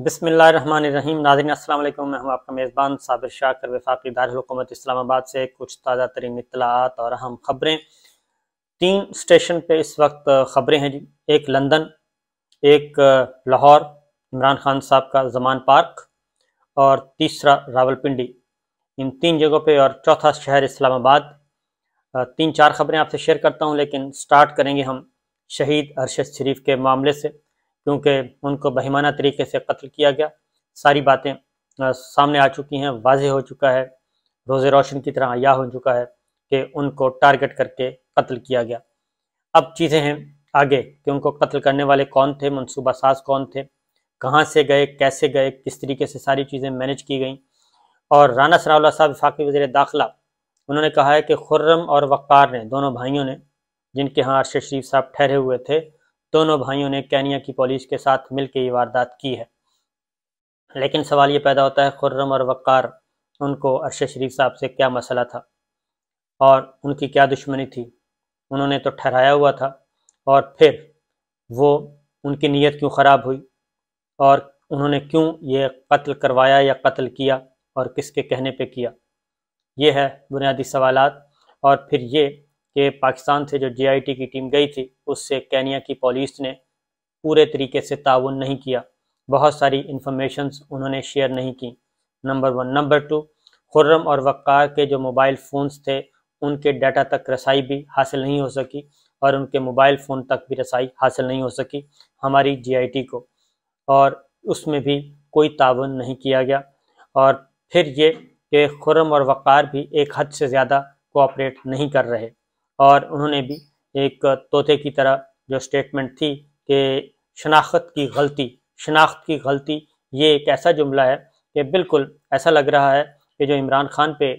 بسم اللہ الرحمن الرحیم۔ ناظرین السلام علیکم، میں ہوں آپ کا میزبان صابر شاکر، وفاقی دارالحکومت اسلام آباد سے کچھ تازہ ترین اطلاعات اور اہم خبریں۔ 3 اسٹیشن پہ اس وقت خبریں ہیں جی، ایک لندن، ایک لاہور عمران خان صاحب کا زمان پارک، اور تیسرا راولپنڈی۔ ان 3 جگہوں پہ، اور چوتھا شہر اسلام آباد۔ 3-4 خبریں آپ سے شیئر کرتا ہوں، لیکن سٹارٹ کریں گے ہم شہید ارشد شریف کے معاملے سے، کیونکہ ان کو بہیمانہ طریقے سے قتل کیا گیا۔ ساری باتیں سامنے آ چکی ہیں، واضح ہو چکا ہے، روز روشن کی طرح عیاں ہو چکا ہے کہ ان کو ٹارگٹ کر کے قتل کیا گیا۔ اب چیزیں ہیں آگے کہ ان کو قتل کرنے والے کون تھے، منصوبہ ساز کون تھے، کہاں سے گئے، کیسے گئے، کس طریقے سے ساری چیزیں مینج کی گئیں۔ اور رانا ثناءاللہ صاحب وفاقی وزیر داخلہ، انہوں نے کہا ہے کہ خرم اور وقار نے، دونوں بھائیوں نے، جن کے ہاں ارشد شریف صاحب ٹھہرے ہوئے تھے، دونوں بھائیوں نے کینیا کی پولیس کے ساتھ مل کے یہ واردات کی ہے۔ لیکن سوال یہ پیدا ہوتا ہے، خرم اور وقار، ان کو ارشد شریف صاحب سے کیا مسئلہ تھا اور ان کی کیا دشمنی تھی؟ انہوں نے تو ٹھہرایا ہوا تھا، اور پھر وہ ان کی نیت کیوں خراب ہوئی، اور انہوں نے کیوں یہ قتل کروایا یا قتل کیا، اور کس کے کہنے پہ کیا؟ یہ ہے بنیادی سوالات۔ اور پھر یہ کہ پاکستان سے جو GIT کی ٹیم گئی تھی، اس سے کینیا کی پولیس نے پورے طریقے سے تعاون نہیں کیا، بہت ساری انفارمیشنز انہوں نے شیئر نہیں کی، نمبر 1۔ نمبر 2، خرم اور وقار کے جو موبائل فونز تھے، ان کے ڈیٹا تک رسائی بھی حاصل نہیں ہو سکی، اور ان کے موبائل فون تک بھی رسائی حاصل نہیں ہو سکی ہماری GIT کو، اور اس میں بھی کوئی تعاون نہیں کیا گیا۔ اور پھر یہ کہ خرم اور وقار بھی ایک حد سے زیادہ کوآپریٹ نہیں کر رہے، اور انہوں نے بھی ایک طوطے کی طرح جو سٹیٹمنٹ تھی کہ شناخت کی غلطی، یہ ایک ایسا جملہ ہے کہ بالکل ایسا لگ رہا ہے کہ جو عمران خان پہ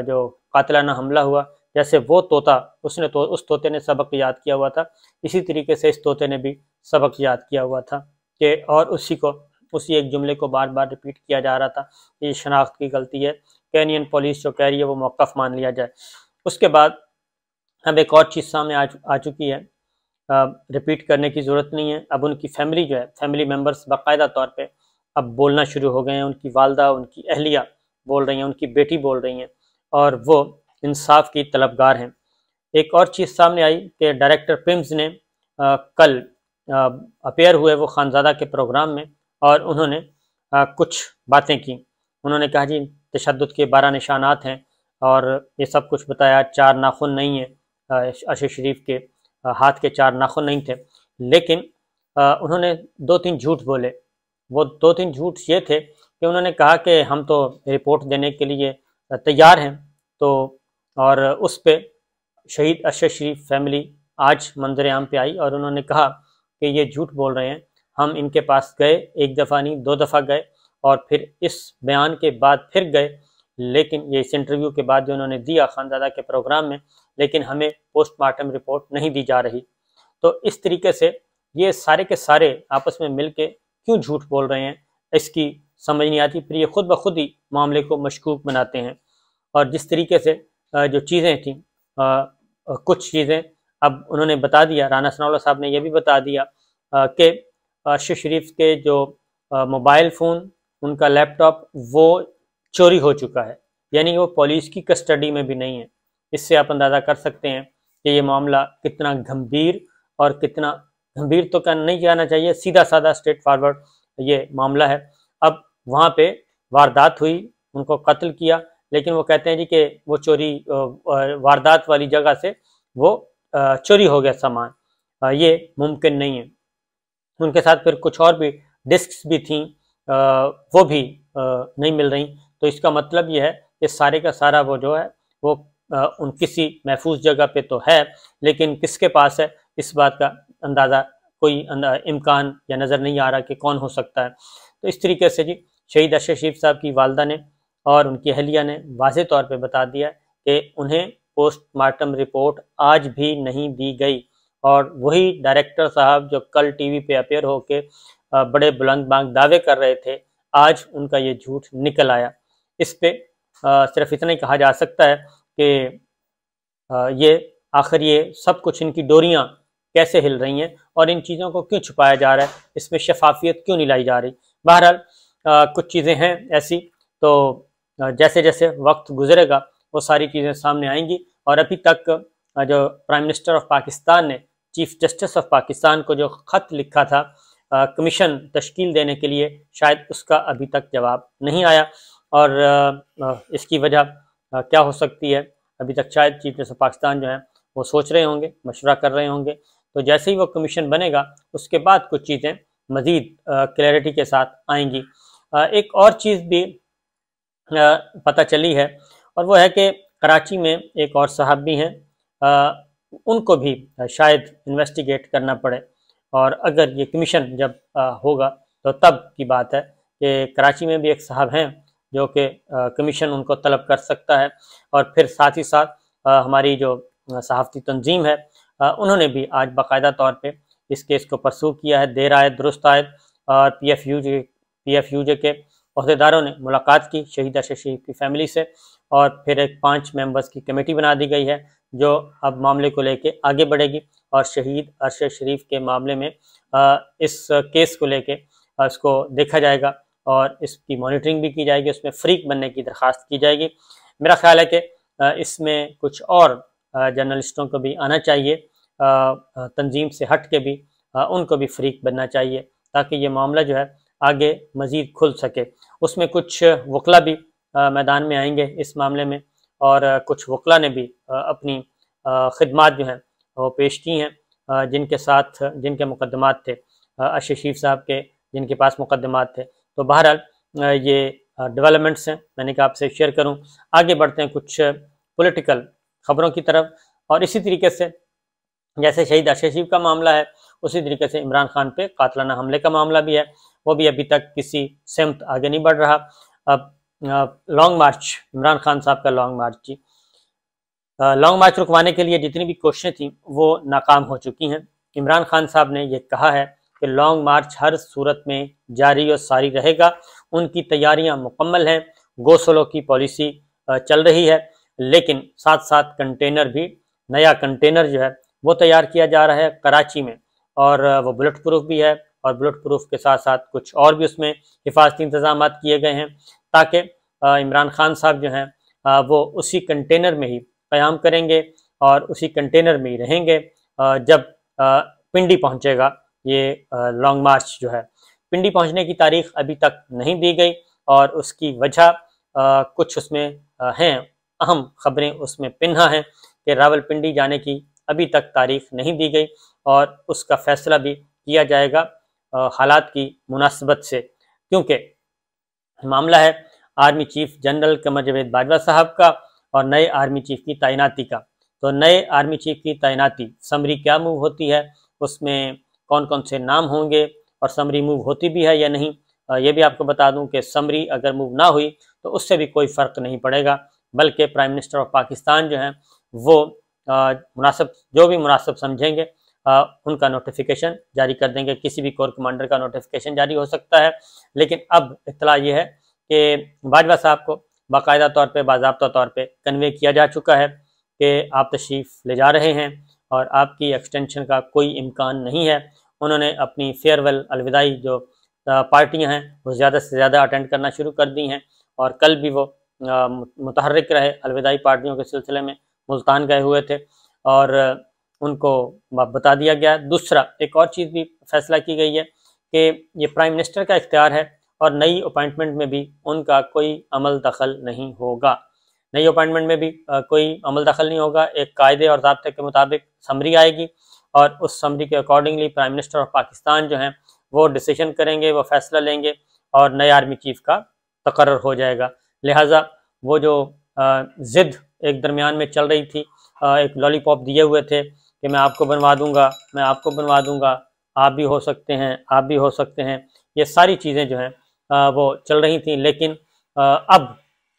جو قاتلانہ حملہ ہوا، جیسے وہ طوطا، اس طوطے نے سبق یاد کیا ہوا تھا، اسی طریقے سے اس طوطے نے بھی سبق یاد کیا ہوا تھا کہ، اور اسی ایک جملے کو بار بار ریپیٹ کیا جا رہا تھا کہ یہ شناخت کی غلطی ہے، کینین پولیس جو کہہ رہی ہے وہ موقف مان لیا جائے۔ اس کے بعد اب ایک اور چیز سامنے آ چکی ہے، ریپیٹ کرنے کی ضرورت نہیں ہے۔ اب ان کی فیملی جو ہے، فیملی ممبرز باقاعدہ طور پہ اب بولنا شروع ہو گئے ہیں، ان کی والدہ، ان کی اہلیہ بول رہی ہیں، ان کی بیٹی بول رہی ہیں، اور وہ انصاف کی طلبگار ہیں۔ ایک اور چیز سامنے آئی کہ ڈائریکٹر پیمز نے کل اپیئر ہوئے وہ خانزادہ کے پروگرام میں، اور انہوں نے کچھ باتیں کی۔ انہوں نے کہا جی تشدد کے 12 نشانات ہیں، اور یہ سب کچھ بتایا، 4 ناخن نہیں ہیں، ارشد شریف کے ہاتھ کے 4 ناخن نہیں تھے، لیکن انہوں نے 2-3 جھوٹ بولے۔ وہ 2-3 جھوٹ یہ تھے کہ انہوں نے کہا کہ ہم تو رپورٹ دینے کے لیے تیار ہیں، تو اور اس پہ شہید ارشد شریف فیملی آج منظر عام پہ آئی، اور انہوں نے کہا کہ یہ جھوٹ بول رہے ہیں، ہم ان کے پاس گئے، 1 دفعہ نہیں 2 دفعہ گئے، اور پھر اس بیان کے بعد پھر گئے، لیکن یہ اس انٹرویو کے بعد جو انہوں نے دیا خانزادہ کے پروگرام میں، لیکن ہمیں پوسٹ مارٹم رپورٹ نہیں دی جا رہی۔ تو اس طریقے سے یہ سارے کے سارے آپس میں مل کے کیوں جھوٹ بول رہے ہیں، اس کی سمجھ نہیں آتی۔ پھر یہ خود بخود ہی معاملے کو مشکوک بناتے ہیں، اور جس طریقے سے جو چیزیں تھیں، کچھ چیزیں اب انہوں نے بتا دیا، رانا ثناءاللہ صاحب نے یہ بھی بتا دیا کہ ارشد شریف کے جو موبائل فون، ان کا لیپ ٹاپ، وہ چوری ہو چکا ہے، یعنی وہ پولیس کی کسٹڈی میں بھی نہیں ہے۔ اس سے آپ اندازہ کر سکتے ہیں کہ یہ معاملہ کتنا گھمبیر، اور کتنا گھمبیر تو نہیں کہنا چاہیے، سیدھا سادہ اسٹریٹ فارورڈ یہ معاملہ ہے۔ اب وہاں پہ واردات ہوئی، ان کو قتل کیا، لیکن وہ کہتے ہیں جی کہ وہ چوری، واردات والی جگہ سے وہ چوری ہو گیا سامان، یہ ممکن نہیں ہے۔ ان کے ساتھ پھر کچھ اور بھی ڈسکس بھی تھیں، وہ بھی نہیں مل رہی۔ تو اس کا مطلب یہ ہے کہ سارے کا سارا وہ جو ہے وہ ان کسی محفوظ جگہ پہ تو ہے، لیکن کس کے پاس ہے، اس بات کا اندازہ کوئی امکان یا نظر نہیں آ رہا کہ کون ہو سکتا ہے۔ تو اس طریقے سے جی شہید ارشد شریف صاحب کی والدہ نے اور ان کی اہلیہ نے واضح طور پہ بتا دیا کہ انہیں پوسٹ مارٹم رپورٹ آج بھی نہیں دی گئی، اور وہی ڈائریکٹر صاحب جو کل ٹی وی پہ اپیئر ہو کے بڑے بلند بانگ دعوے کر رہے تھے، آج ان کا یہ جھوٹ نکل آیا۔ اس پہ صرف اتنا ہی کہا جا سکتا ہے کہ یہ آخر یہ سب کچھ، ان کی ڈوریاں کیسے ہل رہی ہیں، اور ان چیزوں کو کیوں چھپایا جا رہا ہے، اس میں شفافیت کیوں نہیں لائی جا رہی۔ بہرحال کچھ چیزیں ہیں ایسی، تو جیسے جیسے وقت گزرے گا وہ ساری چیزیں سامنے آئیں گی، اور ابھی تک جو پرائم منسٹر آف پاکستان نے چیف جسٹس آف پاکستان کو جو خط لکھا تھا کمیشن تشکیل دینے کے لیے، شاید اس کا ابھی تک جواب نہیں آیا، اور اس کی وجہ کیا ہو سکتی ہے ابھی تک شاید چیف جسٹس آف پاکستان جو ہیں وہ سوچ رہے ہوں گے، مشورہ کر رہے ہوں گے، تو جیسے ہی وہ کمیشن بنے گا اس کے بعد کچھ چیزیں مزید کلیئرٹی کے ساتھ آئیں گی۔ ایک اور چیز بھی پتہ چلی ہے، اور وہ ہے کہ کراچی میں ایک اور صاحب بھی ہیں، ان کو بھی شاید انویسٹیگیٹ کرنا پڑے، اور اگر یہ کمیشن جب ہوگا تو تب کی بات ہے کہ کراچی میں بھی ایک صاحب ہیں جو کہ کمیشن ان کو طلب کر سکتا ہے، اور پھر ساتھ ہی ساتھ ہماری جو صحافتی تنظیم ہے انہوں نے بھی آج باقاعدہ طور پہ اس کیس کو پرسو کیا ہے، دیر آئے درست آئے، اور پی ایف یو جے کے عہدیداروں نے ملاقات کی شہید ارشد شریف کی فیملی سے، اور پھر ایک 5 ممبرز کی کمیٹی بنا دی گئی ہے جو اب معاملے کو لے کے آگے بڑھے گی، اور شہید ارشد شریف کے معاملے میں اس کیس کو لے کے اس کو دیکھا جائے گا، اور اس کی مانیٹرنگ بھی کی جائے گی، اس میں فریق بننے کی درخواست کی جائے گی۔ میرا خیال ہے کہ اس میں کچھ اور جرنلسٹوں کو بھی آنا چاہیے، تنظیم سے ہٹ کے بھی ان کو بھی فریق بننا چاہیے، تاکہ یہ معاملہ جو ہے آگے مزید کھل سکے۔ اس میں کچھ وکلا بھی میدان میں آئیں گے اس معاملے میں، اور کچھ وکلا نے بھی اپنی خدمات جو ہیں وہ پیش کی ہیں، جن کے مقدمات تھے، ارشد شریف صاحب کے جن کے پاس مقدمات تھے۔ تو بہرحال یہ ڈیولپمنٹس ہیں، میں نے کہا آپ سے شیئر کروں۔ آگے بڑھتے ہیں کچھ پولیٹیکل خبروں کی طرف، اور اسی طریقے سے جیسے شہید ارشد شریف کا معاملہ ہے، اسی طریقے سے عمران خان پہ قاتلانہ حملے کا معاملہ بھی ہے، وہ بھی ابھی تک کسی سمت آگے نہیں بڑھ رہا۔ اب لانگ مارچ، عمران خان صاحب کا لانگ مارچ، لانگ مارچ رکوانے کے لیے جتنی بھی کوششیں تھیں وہ ناکام ہو چکی ہیں۔ عمران خان صاحب نے یہ کہا ہے کہ لانگ مارچ ہر صورت میں جاری و ساری رہے گا، ان کی تیاریاں مکمل ہیں، گو سلو کی پالیسی چل رہی ہے، لیکن ساتھ ساتھ کنٹینر بھی، نیا کنٹینر جو ہے وہ تیار کیا جا رہا ہے کراچی میں، اور وہ بلٹ پروف بھی ہے، اور بلٹ پروف کے ساتھ ساتھ کچھ اور بھی اس میں حفاظتی انتظامات کیے گئے ہیں، تاکہ عمران خان صاحب جو ہیں وہ اسی کنٹینر میں ہی قیام کریں گے، اور اسی کنٹینر میں ہی رہیں گے جب پنڈی پہنچے گا یہ لانگ مارچ جو ہے۔ پنڈی پہنچنے کی تاریخ ابھی تک نہیں دی گئی، اور اس کی وجہ کچھ اس میں ہیں اہم خبریں اس میں پنہا ہیں کہ راول پنڈی جانے کی ابھی تک تاریخ نہیں دی گئی، اور اس کا فیصلہ بھی کیا جائے گا حالات کی مناسبت سے، کیونکہ معاملہ ہے army chief general Qamar Javed Bajwa صاحب کا اور نئے آرمی چیف کی تعیناتی کا۔ تو نئے آرمی چیف کی تعیناتی سمری کیا موو ہوتی ہے، اس میں کون کون سے نام ہوں گے، اور سمری موو ہوتی بھی ہے یا نہیں، یہ بھی آپ کو بتا دوں کہ سمری اگر موو نہ ہوئی تو اس سے بھی کوئی فرق نہیں پڑے گا، بلکہ پرائم منسٹر آف پاکستان جو ہیں وہ جو بھی مناسب سمجھیں گے ان کا نوٹیفیکیشن جاری کر دیں گے، کسی بھی کور کمانڈر کا نوٹیفیکیشن جاری ہو سکتا ہے۔ لیکن اب اطلاع یہ ہے کہ باجوہ صاحب کو باقاعدہ طور پہ، باضابطہ طور پہ کنوے کیا جا چکا ہے کہ آپ تشریف لے جا رہے ہیں، اور آپ کی ایکسٹینشن کا کوئی امکان نہیں ہے۔ انہوں نے اپنی فیئر ویل الوداعی جو پارٹیاں ہیں وہ زیادہ سے زیادہ اٹینڈ کرنا شروع کر دی ہیں، اور کل بھی وہ متحرک رہے الوداعی پارٹیوں کے سلسلے میں، ملتان گئے ہوئے تھے، اور ان کو بتا دیا گیا۔ دوسرا ایک اور چیز بھی فیصلہ کی گئی ہے کہ یہ پرائم منسٹر کا اختیار ہے، اور نئی اپائنٹمنٹ میں بھی ان کا کوئی عمل دخل نہیں ہوگا، نئی اپائنٹمنٹ میں بھی کوئی عمل دخل نہیں ہوگا۔ ایک قاعدے اور ضابطے کے مطابق سمری آئے گی، اور اس سمری کے accordingly prime minister of Pakistan جو ہیں وہ ڈیسیشن کریں گے، وہ فیصلہ لیں گے، اور نئے آرمی چیف کا تقرر ہو جائے گا۔ لہٰذا وہ جو ضد ایک درمیان میں چل رہی تھی، ایک لالی پاپ دیے ہوئے تھے کہ میں آپ کو بنوا دوں گا، میں آپ کو بنوا دوں گا، آپ بھی ہو سکتے ہیں، آپ بھی ہو سکتے ہیں، یہ ساری چیزیں جو ہیں وہ چل رہی تھیں، لیکن اب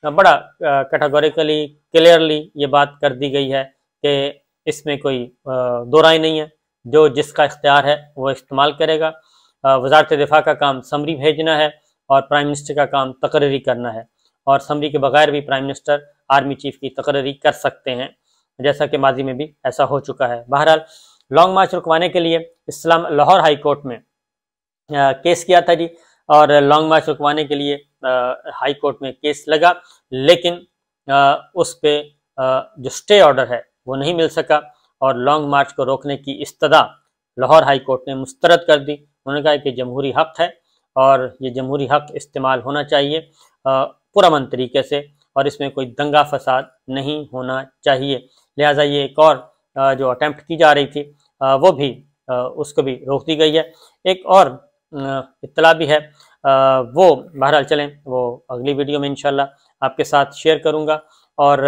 بڑا کیٹاگوریکلی کلیئرلی یہ بات کر دی گئی ہے کہ اس میں کوئی دو رائے نہیں ہے، جو جس کا اختیار ہے وہ استعمال کرے گا۔ وزارت دفاع کا کام سمری بھیجنا ہے، اور پرائم منسٹر کا کام تقرری کرنا ہے، اور سمری کے بغیر بھی پرائم منسٹر آرمی چیف کی تقرری کر سکتے ہیں، جیسا کہ ماضی میں بھی ایسا ہو چکا ہے۔ بہرحال لانگ مارچ رکوانے کے لیے لاہور ہائی کورٹ میں کیس کیا تھا جی، اور لانگ مارچ رکوانے کے لیے ہائی کورٹ میں کیس لگا، لیکن اس پہ جو سٹے آرڈر ہے وہ نہیں مل سکا، اور لانگ مارچ کو روکنے کی استدعا لاہور ہائی کورٹ نے مسترد کر دی۔ انہوں نے کہا کہ جمہوری حق ہے اور یہ جمہوری حق استعمال ہونا چاہیے پرامن طریقے سے، اور اس میں کوئی دنگا فساد نہیں ہونا چاہیے، لہٰذا یہ ایک اور جو اٹیمپٹ کی جا رہی تھی وہ بھی اس کو بھی روک دی گئی ہے۔ ایک اور اطلاع بھی ہے، وہ بہرحال چلیں وہ اگلی ویڈیو میں انشاءاللہ آپ کے ساتھ شیئر کروں گا۔ اور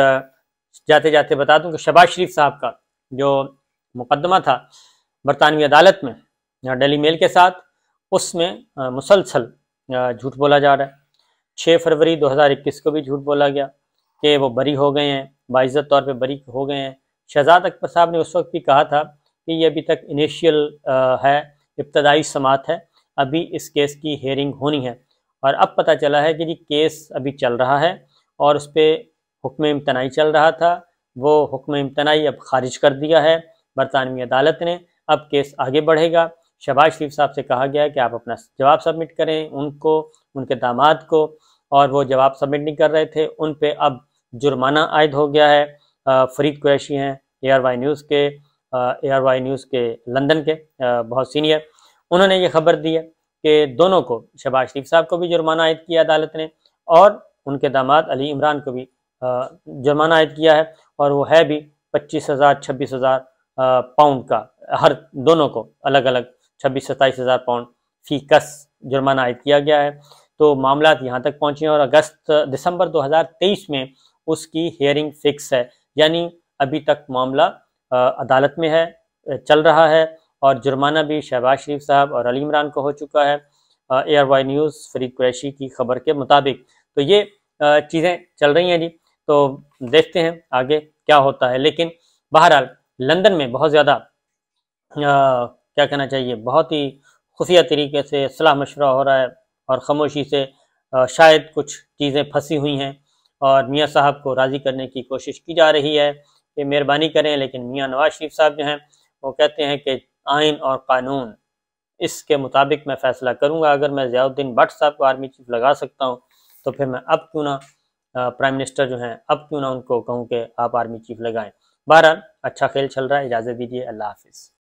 جاتے جاتے بتا دوں کہ شہباز شریف صاحب کا جو مقدمہ تھا برطانوی عدالت میں ڈیلی میل کے ساتھ، اس میں مسلسل جھوٹ بولا جا رہا ہے۔ 6 فروری 2021 کو بھی جھوٹ بولا گیا کہ وہ بری ہو گئے ہیں، باعزت طور پہ بری ہو گئے ہیں۔ شہزاد اکبر صاحب نے اس وقت بھی کہا تھا کہ یہ ابھی تک انیشیل ہے، ابتدائی سماعت ہے، ابھی اس کیس کی ہیئرنگ ہونی ہے، اور اب پتہ چلا ہے کہ یہ کیس ابھی چل رہا ہے اور اس پہ حکم امتناعی چل رہا تھا، وہ حکم امتناعی اب خارج کر دیا ہے برطانوی عدالت نے، اب کیس آگے بڑھے گا۔ شہباز شریف صاحب سے کہا گیا ہے کہ آپ اپنا جواب سبمٹ کریں، ان کو، ان کے داماد کو، اور وہ جواب سبمٹ نہیں کر رہے تھے، ان پہ اب جرمانہ عائد ہو گیا ہے۔ فرید قریشی ہیں ARY نیوز کے لندن کے بہت سینئر، انہوں نے یہ خبر دی ہے کہ دونوں کو، شہباز شریف صاحب کو بھی جرمانہ عائد کیا عدالت نے، اور ان کے داماد علی عمران کو بھی جرمانہ عائد کیا ہے، اور وہ ہے بھی 25,000 26,000 پاؤنڈ کا، ہر دونوں کو الگ الگ 26-27,000 پاؤنڈ فی کس جرمانہ عائد کیا گیا ہے۔ تو معاملات یہاں تک پہنچے ہیں، اور دسمبر 2023 میں اس کی ہیئرنگ فکس ہے، یعنی ابھی تک معاملہ عدالت میں ہے، چل رہا ہے، اور جرمانہ بھی شہباز شریف صاحب اور علی عمران کو ہو چکا ہے ARY نیوز فرید قریشی کی خبر کے مطابق۔ تو یہ چیزیں چل رہی ہیں جی، تو دیکھتے ہیں آگے کیا ہوتا ہے، لیکن بہرحال لندن میں بہت زیادہ کیا کہنا چاہیے، بہت ہی خفیہ طریقے سے صلاح مشورہ ہو رہا ہے، اور خاموشی سے شاید کچھ چیزیں پھنسی ہوئی ہیں، اور میاں صاحب کو راضی کرنے کی کوشش کی جا رہی ہے کہ مہربانی کریں، لیکن میاں نواز شریف صاحب جو ہیں وہ کہتے ہیں کہ آئین اور قانون، اس کے مطابق میں فیصلہ کروں گا۔ اگر میں ضیاء الدین بٹ صاحب کو آرمی چیف لگا سکتا ہوں تو پھر میں اب کیوں نہ پرائم منسٹر جو ہیں، اب کیوں نہ ان کو کہوں کہ آپ آرمی چیف لگائیں۔ بہرحال اچھا کھیل چل رہا ہے، اجازت دیجیے، اللہ حافظ۔